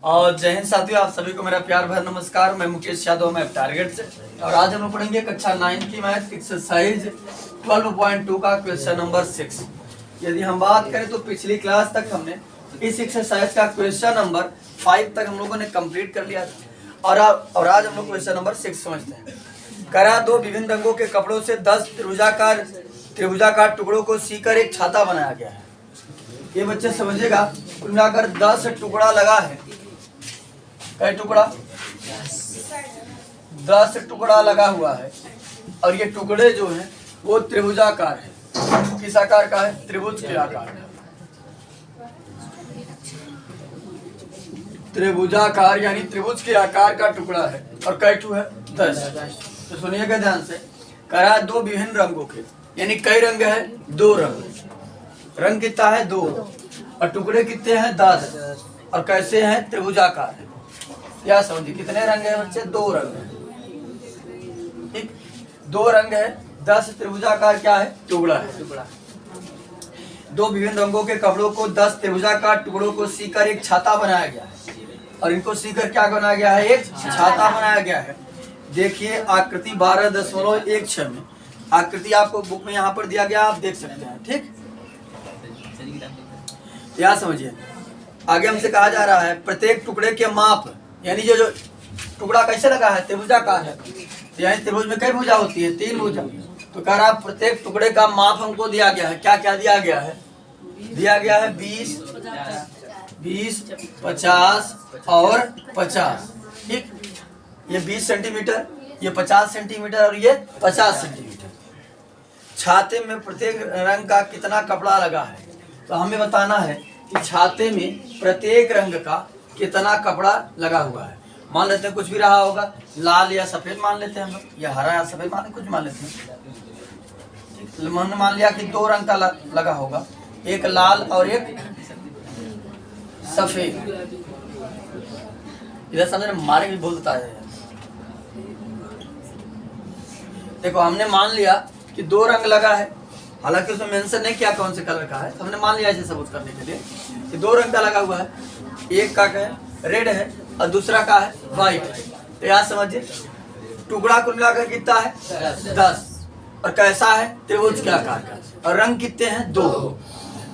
और जय हिंद साथियों, आप सभी को मेरा प्यार भरा नमस्कार। मैं मुकेश यादव, मैं टारगेट से, और आज हम लोग पढ़ेंगे कक्षा 9 की मैथ एक्सरसाइज 12.2 का क्वेश्चन नंबर 6। यदि हम बात करें तो पिछली क्लास तक हमने इस एक्सरसाइज का क्वेश्चन नंबर 5 तक हम लोगों ने कंप्लीट कर लिया था, और आज हम लोग क्वेश्चन नंबर 6 समझते हैं। करा दो विभिन्न रंगों के कपड़ों से 10 त्रिभुजाकार टुकड़ों को सीकर एक छाता बनाया गया है। ये बच्चे समझेगा, कुल मिलाकर 10 टुकड़ा लगा है। कई टुकड़ा? 10 टुकड़ा लगा हुआ है, और ये टुकड़े जो हैं वो त्रिभुजाकार है। किस आकार का है? त्रिभुज के आकार का। त्रिभुजाकार यानी त्रिभुज के आकार का टुकड़ा है, और कई टू है? 10। तो सुनिएगा ध्यान से। करा दो विभिन्न रंगों के, यानी कई रंग है? 2 रंग। रंग कितना है? 2। और टुकड़े कितने हैं? 10। और कैसे हैं? त्रिभुजाकार है। क्या समझिए, कितने रंग है बच्चे? 2 रंग है। ठीक, 2 रंग है, 10 त्रिभुजाकार क्या है? टुकड़ा है। दो विभिन्न रंगों के कपड़ों को 10 त्रिभुजाकार टुकड़ों को सीकर एक छाता बनाया गया है। और इनको सीकर क्या बनाया गया है? एक छाता बनाया गया है। देखिए आकृति 12.16 में आकृति आपको बुक में यहाँ पर दिया गया, आप देख सकते हैं। ठीक, यहाँ समझिए। आगे हमसे कहा जा रहा है प्रत्येक टुकड़े के माप, यानी जो टुकड़ा कैसे लगा है? त्रिभुजाकार है। यानी त्रिभुज में कई भुजा होती है? 3 भुजा। तो कह रहा प्रत्येक टुकड़े का माप हमको दिया गया है। क्या क्या दिया गया है? दिया गया है 20, 50 और 50। ठीक, ये 20 सेंटीमीटर, ये 50 सेंटीमीटर और ये 50 सेंटीमीटर। छाते में प्रत्येक रंग का कितना कपड़ा लगा है? तो हमें बताना है कि छाते में प्रत्येक रंग का कितना कपड़ा लगा हुआ है। मान लेते हैं कुछ भी रहा होगा, लाल या सफेद मान लेते हैं हम लोग, या हरा या सफेद कुछ मान लेते हैं। मान लिया कि 2 रंग का लगा होगा, एक लाल और एक सफेद। इधर समझ मारे भी बोलता है। देखो हमने मान लिया कि 2 रंग लगा है, हालांकि उसमें मेंशन नहीं किया कौन से कलर का है। हमने मान लिया इसे सबूत करने के लिए कि 2 रंग का लगा हुआ है। एक का क्या है? रेड है, और दूसरा का है? व्हाइट है। तो यहाँ समझिए टुकड़ा कुल मिलाकर कितना है? 10। और कैसा है? त्रिभुज के आकार का। और रंग कितने हैं? 2। तो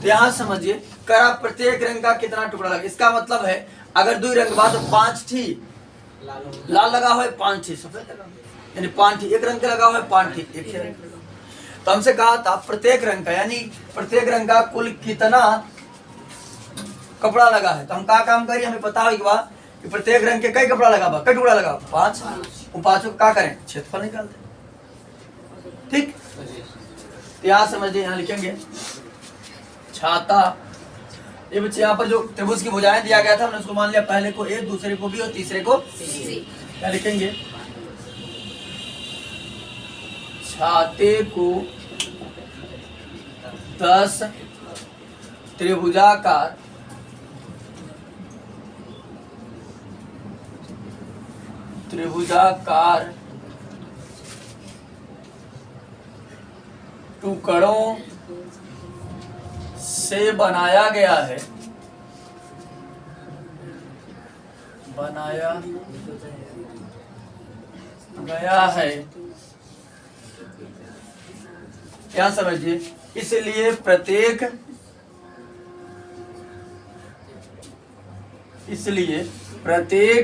यहाँ समझिए करा प्रत्येक रंग का कितना टुकड़ा लगा। इसका मतलब है अगर 2 रंग बाद 5 थी लाल लगा हुआ है, 5 थी सफेद लगा, यानी 5 थी। एक रंग का लगा हुआ है, 5 थी एक रंग। तो हमसे कहा था प्रत्येक रंग का, यानी प्रत्येक रंग का कुल कितना कपड़ा लगा है। तो हम क्या काम करिए, हमें पता होगा कि प्रत्येक रंग के कई कपड़ा लगा हुआ, कई टुकड़ा लगा हुआ? 5। उन 5 को क्या करें? क्षेत्रफल निकालते। ठीक, यहाँ समझिए, यहाँ लिखेंगे छाता। ये बच्चे यहाँ पर जो त्रिभुज की भुजाएं दिया गया था, हमने उसको मान लिया पहले को A, दूसरे को B और तीसरे को C। क्या लिखेंगे? छाते को 10 त्रिभुजाकार टुकड़ों से बनाया गया है। क्या समझिए, इसलिए प्रत्येक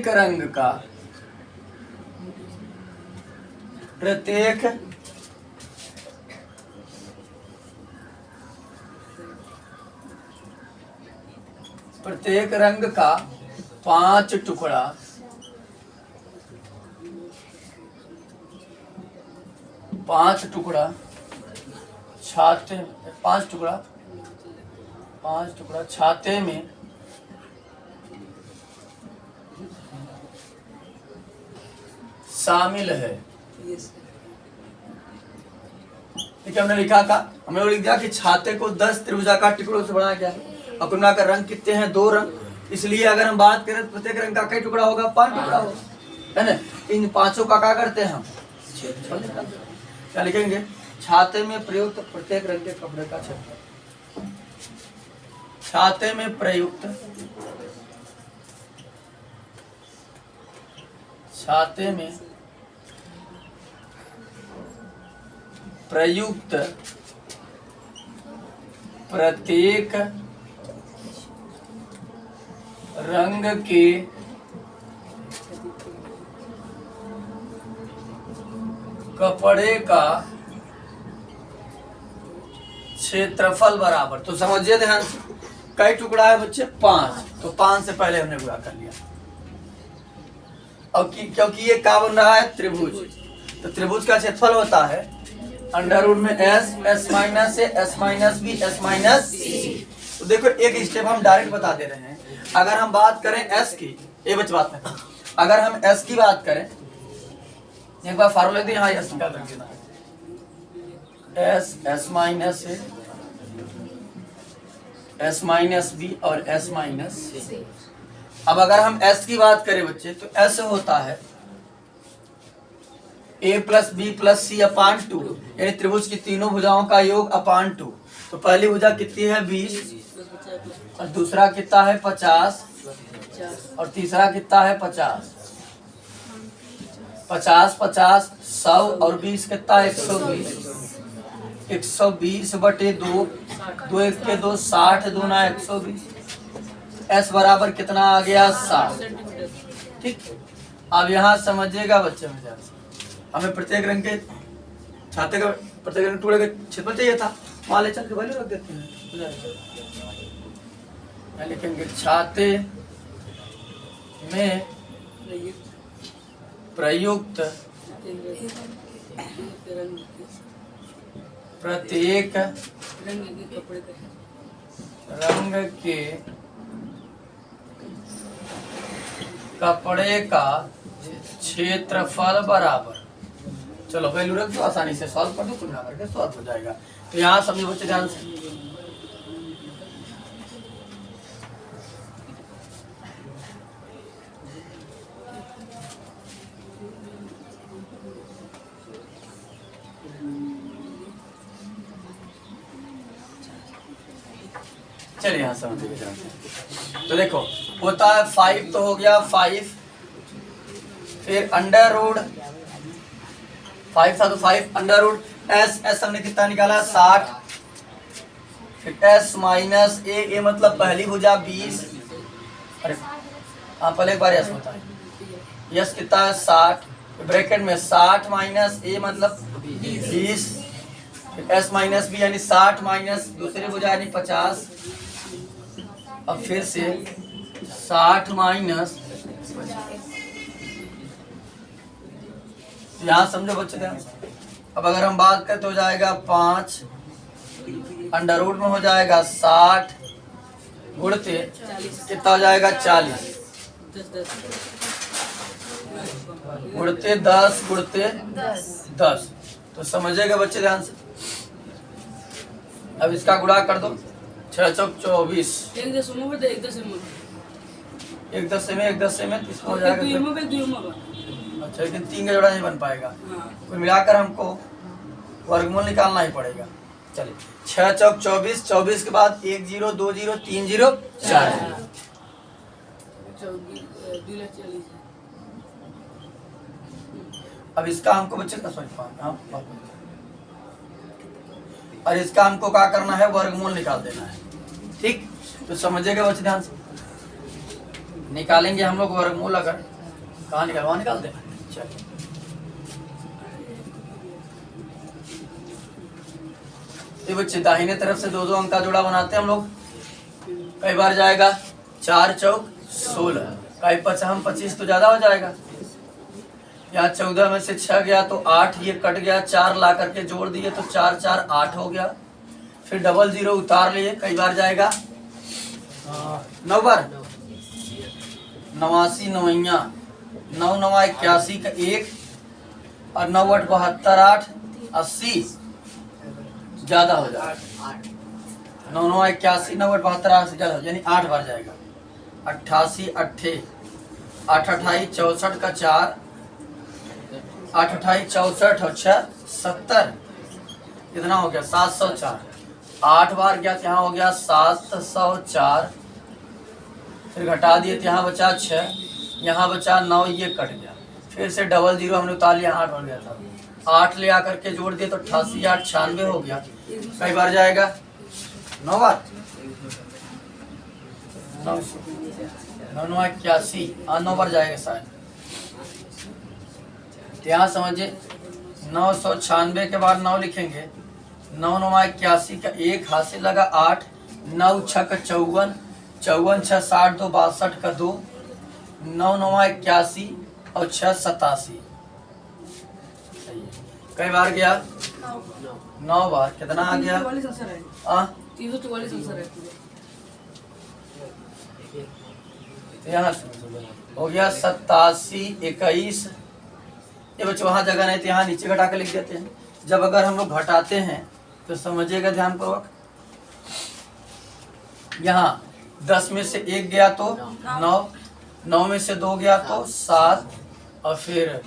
रंग का प्रत्येक रंग का 5 टुकड़ा छाते, 5 टुकड़ा छाते में शामिल है। ठीक है, हमने लिखा था, हमने लिख दिया कि छाते को 10 त्रिभुजाकार टुकड़ों से बनाया गया है। और कुल मिलाकर रंग कितने हैं? 2 रंग। इसलिए अगर हम बात करें तो प्रत्येक रंग का कई टुकड़ा होगा? 5 टुकड़ा होगा, है ना। इन 5 का क्या करते हैं हम? क्षेत्रफल निकालते हैं। क्या लिखेंगे? छाते में प्रयुक्त प्रत्येक रंग के कपड़े का क्षेत्रफल। छाते में प्रयुक्त छाते में प्रयुक्त प्रत्येक रंग के कपड़े का क्षेत्रफल बराबर। तो समझिए ध्यान से, कई टुकड़ा है बच्चे? 5। तो 5 से पहले हमने गुणा कर लिया। और क्योंकि ये क्या बन रहा है? त्रिभुज। तो त्रिभुज का क्षेत्रफल होता है अंडर रूट में S, S minus A, S minus B, S minus C. तो देखो एक स्टेप हम डायरेक्ट बता दे रहे हैं। अगर हम बात करें एस की, ये बच्चे बात नहीं, अगर हम एस की बात करें, एक बार फार्मूला दी, हाँ एस निकाल रख देना, S, S minus A, S minus B और एस माइनस सी। अब अगर हम एस की बात करें बच्चे, तो एस होता है ए प्लस बी प्लस सी अपान 2, यानी त्रिभुज की तीनों भुजाओं का योग अपान 2। तो पहली भुजा कितनी है? 20, और दूसरा कितना है? 50, और तीसरा कितना है? 50। 50 50 100 और 20 कितना है? 120। 120 बटे 2, 2 1 के 2, 60 दूना 120। एस बराबर कितना आ गया? 60। ठीक। अब यहाँ समझिएगा बच्चे में, हमें प्रत्येक रंग के छाते का, प्रत्येक रंग टुकड़े का क्षेत्रफल चाहिए था। मान ले, चल के वैल्यू रख देते हैं। लिखेंगे छाते में प्रयुक्त प्रत्येक रंग के कपड़े का क्षेत्रफल बराबर। चलो वैल्यू रख दो, आसानी से सॉल्व कर दो, कुछ ना करके सॉल्व हो जाएगा। तो यहाँ समझो बच्चे ध्यान से, चलिए यहाँ समझिए ध्यान से। तो देखो होता है 5, तो हो गया 5, फिर अंडर रूट 5 था तो 5 अंडर रूट एस, एस हमने कितना निकाला? 60। फिर एस माइनस ए, ए मतलब पहली भुजा 20, अरे हाँ पहले एक बार एस होता है, यस कितना है? 60, ब्रैकेट में 60 माइनस ए मतलब 20, फिर एस माइनस बी यानी 60 माइनस दूसरी भुजा यानी 50, अब फिर से 60 माइनस, यहाँ समझो बच्चे ध्यान। अब अगर हम बात करें तो हो जाएगा 5 अंडर रूट में हो जाएगा 60 गुणते कितना हो जाएगा? 40 गुणते 10 गुणते 10। तो समझेगा बच्चे ध्यान से। अब इसका गुणा कर दो, 6 चौक 24, 1 दशमलव में 1 दशमलव, 1 दशमलव में 1 दशमलव में इसमें हो जाएगा। अच्छा, लेकिन 3 का जोड़ा नहीं बन पाएगा। कुल मिलाकर हमको वर्गमूल निकालना ही पड़ेगा। चलिए 6 चौक 24, 24 के बाद 1 0 2 0 3 0 4 0। अब इसका हमको बच्चे का सॉरी और इसका हमको क्या करना है? वर्गमूल निकाल देना है। ठीक, तो समझिएगा बच्चे ध्यान से। निकालेंगे हम लोग वर्गमूल, अगर कहाँ निकालवा निकाल देना। चलिए ये बच्चे दाहिने तरफ से 2 अंक का जोड़ा बनाते हैं हम लोग। कई बार जाएगा 4 चौक 16, कई 25 तो ज्यादा हो जाएगा। यहाँ 14 में से 6 गया तो 8, ये कट गया, 4 ला करके जोड़ दिए तो 4 4 8 हो गया। फिर डबल 0 उतार लिए, कई बार जाएगा 9 बार, 89 नवैया, 9 9 81 का 1 और 9 8 72 8 80 ज्यादा हो जाएगा। 9 9 81 9 8 72 8 से ज्यादा, यानी 8 बार जाएगा। 88 8 8 28 64 का 4, 8 28 64 और 6 70, कितना हो गया? 704। 8 बार गया, यहाँ हो गया 704, फिर घटा दिए तो यहाँ बचा 6, यहाँ बचा 9, ये कट गया। फिर से डबल जीरो हमने उतार लिया, 8 बन गया था, 8 ले आकर के जोड़ दिए तो 88 8 96 हो गया। कई बार जाएगा 9 बार, 9 81, हाँ 9 बार जाएगा शायद। यहाँ समझिए 996 के बाद 9 लिखेंगे, 9 9 81 का 1 हाथ से लगा 8, 9 6 का 54, 54 6 60 2 62 का 2, 9 9 81 और 6 87। कई बार गया 9 बार, कितना आ गया 344 आंसर है। हाँ 344 आंसर है। यहाँ हो गया 87 21। ये बच्चे वहाँ जगह नहीं तो यहाँ नीचे घटा के लिख देते हैं। जब अगर हम लोग घटाते हैं तो समझिएगा ध्यानपूर्वक, यहाँ 10 में से 1 गया तो 9, 9 में से 2 गया तो 7, और फिर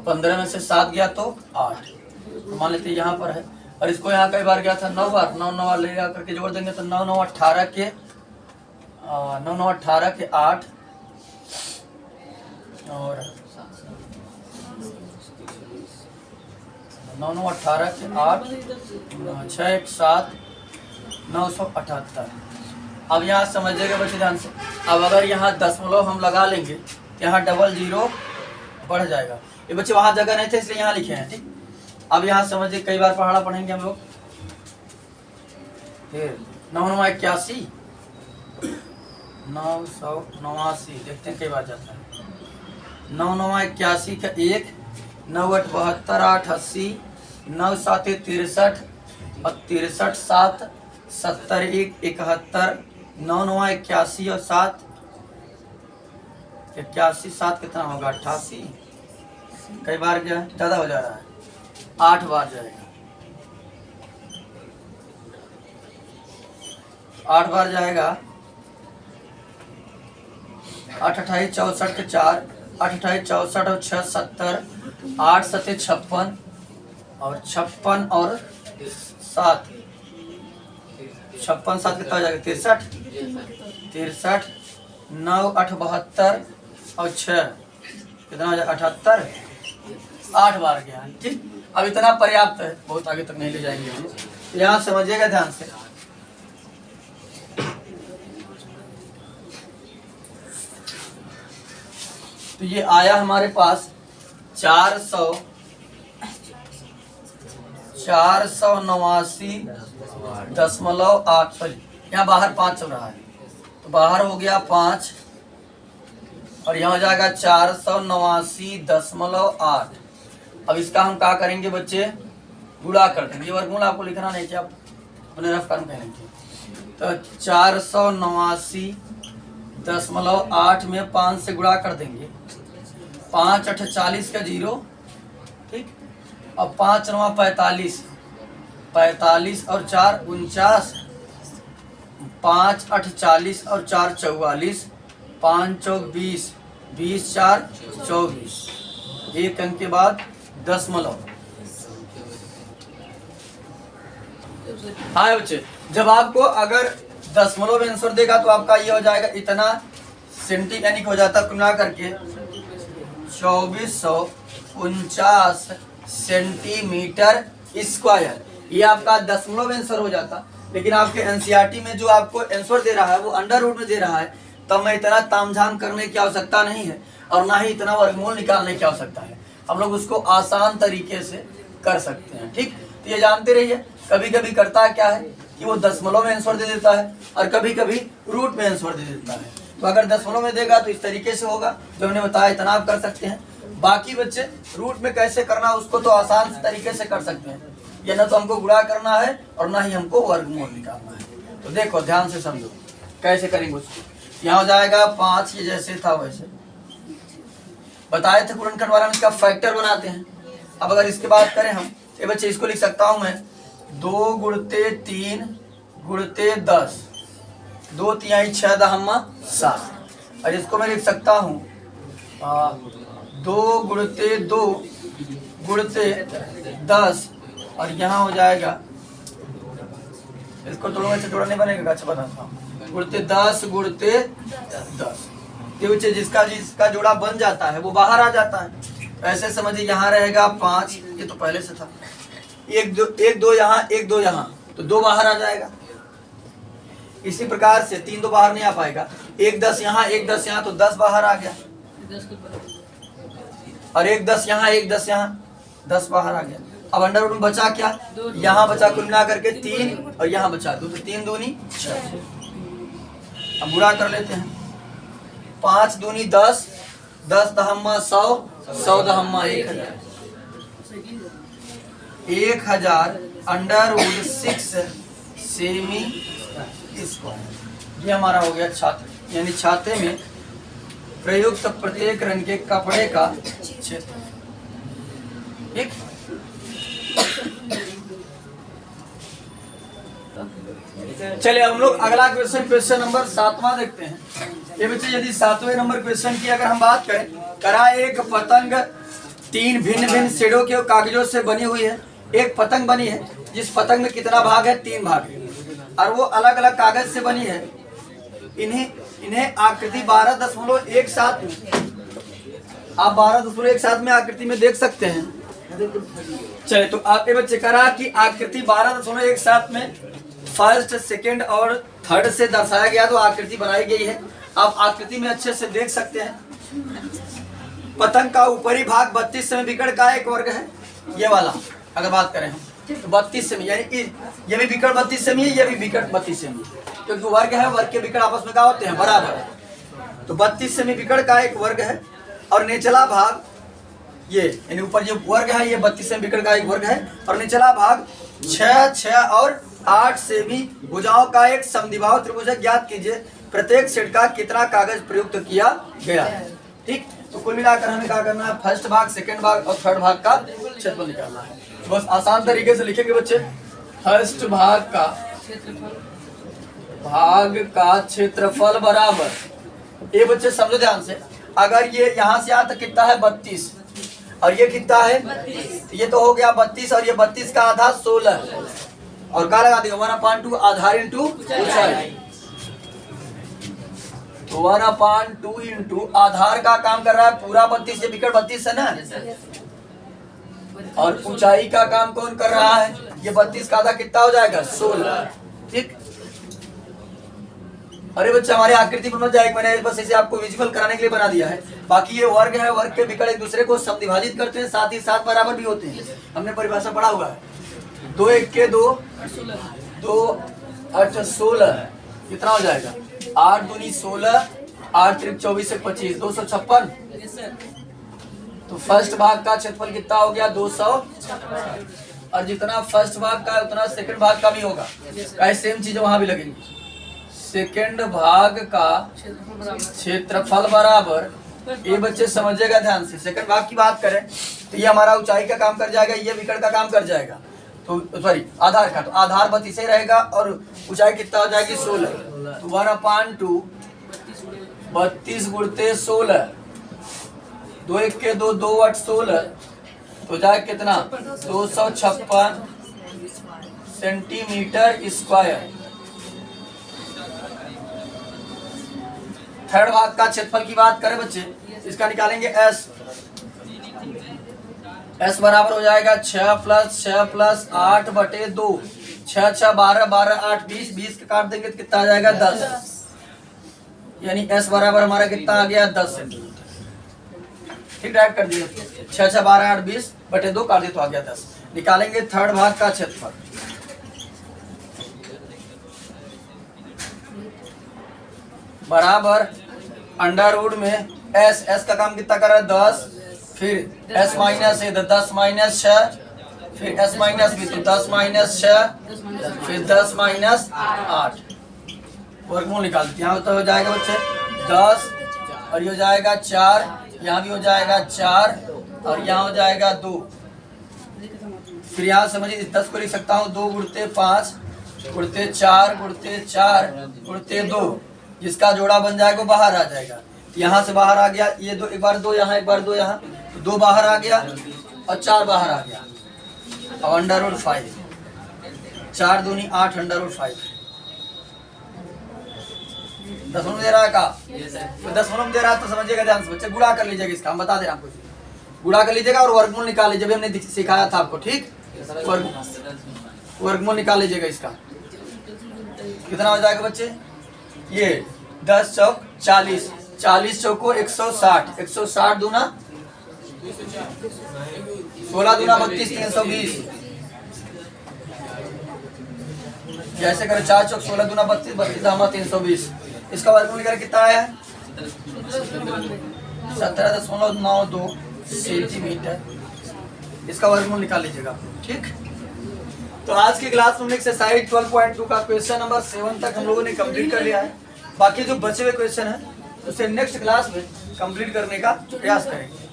15 में से 7 गया तो 8। तो मान लेते यहाँ पर है, और इसको यहाँ कई बार गया था 9 बार, 9 9 ले करके जोड़ देंगे तो 9 9 18 के 9 9 18 के 8 और 9 9 18 के 8 6 1 7 978। अब यहाँ समझिएगा बच्चे ध्यान से, अब अगर यहाँ दशमलव हम लगा लेंगे तो यहाँ डबल जीरो बढ़ जाएगा। ये बच्चे वहाँ जगह नहीं थे इसलिए यहाँ लिखे हैं, ठीक। अब यहाँ समझिए कई बार पढ़ाना पढ़ेंगे हम लोग। फिर 9 9 81 989, देखते हैं कई बार जाता है। 9 9 81 का 1, 9 8 72 8 80, 9 7 63 और 63 7 70 1 71, 9 9 81 और 7 81 7 कितना होगा 88। कई बार क्या है, ज़्यादा हो जा रहा है, 8 बार जाएगा, 8 बार जाएगा। 8 28 64 के 4, 8 28 64 और 6 70, 8 7 56 और 56 और 7, 56 7 कितना हो जाएगा 63, 9 8 72 और 6 कितना हो जाएगा 78। 8 बार गया, ठीक। अब इतना पर्याप्त है, बहुत आगे तक नहीं ले जाएंगे हम। यहाँ समझिएगा ध्यान से, तो ये आया हमारे पास 489.8, सॉरी यहाँ बाहर 5 चल रहा है तो बाहर हो गया 5, और यहाँ हो जाएगा 489.8। अब इसका हम क्या करेंगे बच्चे, गुणा कर देंगे। ये वर्गमूल आपको लिखना नहीं चाहिए, आप अपने रफ कर्म कहेंगे। तो 489.8 में 5 से गुणा कर देंगे, 5 8 40 का 0, ठीक। अब 5 9 45, 45 और 4 49, 5 8 40 और 4 44, 5 चौक 20, 20 4 24, एक अंक के बाद दशमलव। हाँ बच्चे, जब आपको अगर दशमलव में आंसर देगा तो आपका ये हो जाएगा इतना सेंटी, यानी हो जाता कुल मिला करके 2449 सेंटीमीटर स्क्वायर। ये आपका दशमलव में आंसर हो जाता, लेकिन आपके एनसीईआरटी में जो आपको आंसर दे रहा है वो अंडर रूट में दे रहा है, तब में इतना तामझाम करने की आवश्यकता नहीं है और ना ही इतना वर्गमूल निकालने की आवश्यकता है। हम लोग उसको आसान तरीके से कर सकते हैं, ठीक। तो ये जानते रहिए, कभी कभी करता है क्या है कि वो दशमलव में आंसर दे देता है और कभी कभी रूट में आंसर दे देता है। तो अगर दशमलव में देगा तो इस तरीके से होगा जो हमने बताया, इतना आप कर सकते हैं। बाकी बच्चे रूट में कैसे करना उसको तो आसान तरीके से कर सकते हैं, ये ना तो हमको गुणा करना है और ना ही हमको वर्गमूल निकालना है। तो देखो ध्यान से समझो कैसे करेंगे उसको। यहाँ हो जाएगा 5, ये जैसे था वैसे बताए थे गुणनखंड वाला में, इसका फैक्टर बनाते हैं। अब अगर इसके बाद करें हम, ये बच्चे इसको लिख सकता हूं मैं 2 गुणते 3 गुणते 10, 2 तिहाई 6 दहम्मा 7, और इसको मैं लिख सकता हूँ 2 गुणते 2 गुणते 10, और यहाँ हो जाएगा, इसको तोड़ोगे से जोड़ा नहीं बनेगा, अच्छा बनाता हूँ, गुणते 10 गुणते 10, तो बच्चे जिसका जोड़ा बन जाता है वो बाहर आ जाता है। ऐसे समझिए यहाँ रहेगा 5, ये तो पहले से था, 1 2 यहाँ 1 2 यहाँ, तो 2 बाहर आ जाएगा। इसी प्रकार से 3 तो बाहर नहीं आ पाएगा, 1 10 यहाँ 1 10 यहाँ, तो 10 बाहर आ गया, 10 के बराबर। और 1 10 यहाँ 1 10 यहाँ, 10 बाहर आ गया। अब अंडर रूट में बचा क्या, यहाँ बचा कुल मिला करके 3 और यहाँ बचा 2, तो 3 दूनी 6। अब बुरा कर लेते हैं, 5 दूनी 10, 10 दहम्मा 100, 100 दहम्मा 1000, 1000 अंडर रूट 6 सेमी स्क्वायर। ये हमारा हो गया छात्र, यानी छाते में प्रयुक्त प्रत्येक रंग के कपड़े का क्षेत्र। ठीक, चलिए हम लोग अगला क्वेश्चन नंबर 7वां देखते हैं। ये बच्चे यदि 7वें नंबर क्वेश्चन की अगर हम बात करें, करा एक पतंग 3 भिन्न भिन्न शेडों के कागजों से बनी हुई है। एक पतंग बनी है जिस पतंग में कितना भाग है, 3 भाग है, और वो अलग अलग कागज से बनी है। इन्हें आकृति 12.17 में, आप 12.17 में आकृति में देख सकते हैं। चलिए तो आपके बच्चे करा कि आकृति 12.17 में फर्स्ट, सेकंड और थर्ड से दर्शाया गया, तो आकृति बनाई गई है। आप आकृति में अच्छे से देख सकते हैं। पतंग का ऊपरी भाग 32 सेमी विकर्ण का एक वर्ग है, ये वाला अगर बात करें हम तो 32 सेमी, यानी ये भी विकर्ण 32 सेमी है, ये भी विकर्ण 32 सेमी, क्योंकि वर्ग है, वर्ग के विकर्ण आपस में क्या होते हैं, बराबर। तो 32 सेमी विकर्ण का एक वर्ग है, और निचला भाग ये, यानी ऊपर जो वर्ग है ये 32 सेमी विकर्ण का एक वर्ग है, और निचला भाग 6, 6 और 8 सेमी भुजाओं का एक समद्विबाहु त्रिभुज है। ज्ञात कीजिए प्रत्येक सेट का कितना कागज प्रयुक्त किया गया है। ठीक, तो कुल मिलाकर हमें क्या करना है, फर्स्ट भाग, सेकंड भाग और थर्ड भाग का क्षेत्रफल निकालना है। बस आसान तरीके से लिखेंगे बच्चे, फर्स्ट भाग का क्षेत्रफल बराबर, ये बच्चे समझो ध्यान से, अगर ये यहाँ से यहाँ तक कितना है 32 और ये कितना है, ये तो हो गया 32 और ये 32 का आधा 16, और क्या लगा देगा 1/2 आधार इंटू ऊंचाई, तो 1/2 इंटू आधार का काम कर रहा है पूरा 32, ये विकर्ण 32 है ना, और ऊंचाई का काम कौन कर रहा है, ये 32 का आधा कितना हो जाएगा 16। ठीक, अरे बच्चा हमारे आकृति बन जाएगा, मैंने बस इसे आपको विजुअल कराने के लिए बना दिया है। बाकी ये वर्ग है, वर्ग के विकर्ण एक दूसरे को समद्विभाजित करते हैं, साथ ही साथ बराबर भी होते हैं, हमने परिभाषा पढ़ा हुआ है। 2 1 के 2, 2 8 16, कितना हो जाएगा 8 दूनी 16, 8 त्रिक 24 से 25, 256। तो फर्स्ट भाग का क्षेत्रफल कितना हो गया 200, और जितना फर्स्ट भाग का उतना सेकंड भाग का भी होगा, सेम चीज वहां भी लगेंगी। सेकंड भाग का क्षेत्रफल बराबर, ये बच्चे समझिएगा ध्यान से, सेकंड भाग की बात करें तो ये हमारा ऊंचाई का काम कर जाएगा, ये विकर्ण का काम कर जाएगा, तो सॉरी आधार का, तो आधार 32 ही रहेगा और ऊंचाई कितना हो जाएगी 16, तो 1/2 32 गुणते 16, 2 1 के 2, 2 8 16, तो जाए कितना 256 सेंटीमीटर स्क्वायर। थर्ड भाग का क्षेत्रफल की बात करें बच्चे, इसका निकालेंगे S बराबर हो जाएगा 6 + 8/2, 6 6 12 12 8 20, 20 का काट देंगे तो कितना आ जाएगा 10, यानी S बराबर हमारा कितना आ गया 10 सेंटीमीटर। ठीक, टाइप कर दिए, 6 6 12 8 20/2 काट दिए तो आ गया 10। निकालेंगे थर्ड भाग का क्षेत्रफल, बराबर अंडर रूट में S का काम कितना कर रहा है 10, फिर S माइनस है 10 माइनस 6, फिर S माइनस भी तो 10 माइनस 6, फिर 10 माइनस 8, वर्गमूल निकाल दीजिए। यहाँ तो हो जाएगा बच्चे 10, और ये हो जाएगा 4, यहाँ भी हो जाएगा 4, और यहाँ हो जाएगा 2। फिर यहाँ समझिए 10 को लिख सकता हूँ 2 गुणते 5 गुणते 4 गुणते 4 गुणते 2, जिसका जोड़ा बन जाएगा वो बाहर आ जाएगा। यहाँ से बाहर आ गया, ये 2 एक बार 2 यहाँ, एक बार 2 यहाँ, तो 2 बाहर आ गया और 4 बाहर आ गया। अब अंडर रूट 5, 4 दूनी 8 अंडर रूट 5, दशमलव दे रहा है का, तो दशमलव दे रहा है तो समझिएगा ध्यान से बच्चे, गुणा कर लीजिएगा इसका, हम बता दे रहे हैं आपको, गुणा कर लीजिएगा और वर्गमूल निकाल लीजिए, हमने सिखाया था आपको, ठीक। वर्गमूल निकाल लीजिएगा इसका, कितना हो जाएगा बच्चे, ये 10 चौक 40, 40 चौको 160, 160 दूना 16 दूना 32, 320, जैसे करें 4 चौक 16 दूना 32, 32 दामा 320, इसका वर्गमूल निकाल कितना आया है 17.92 सेंटीमीटर, इसका वर्गमूल निकाल लीजिएगा, ठीक। तो आज की क्लास में एक्सरसाइज 12.2 का क्वेश्चन नंबर 7 तक हम लोगों ने कंप्लीट कर लिया है। बाकी जो बचे हुए क्वेश्चन है उसे नेक्स्ट क्लास में कंप्लीट करने का प्रयास करेंगे।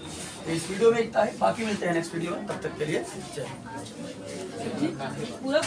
तो इस वीडियो में इतना ही, बाकी मिलते हैं नेक्स्ट वीडियो में, तब तक के लिए जय हिंद। पूरा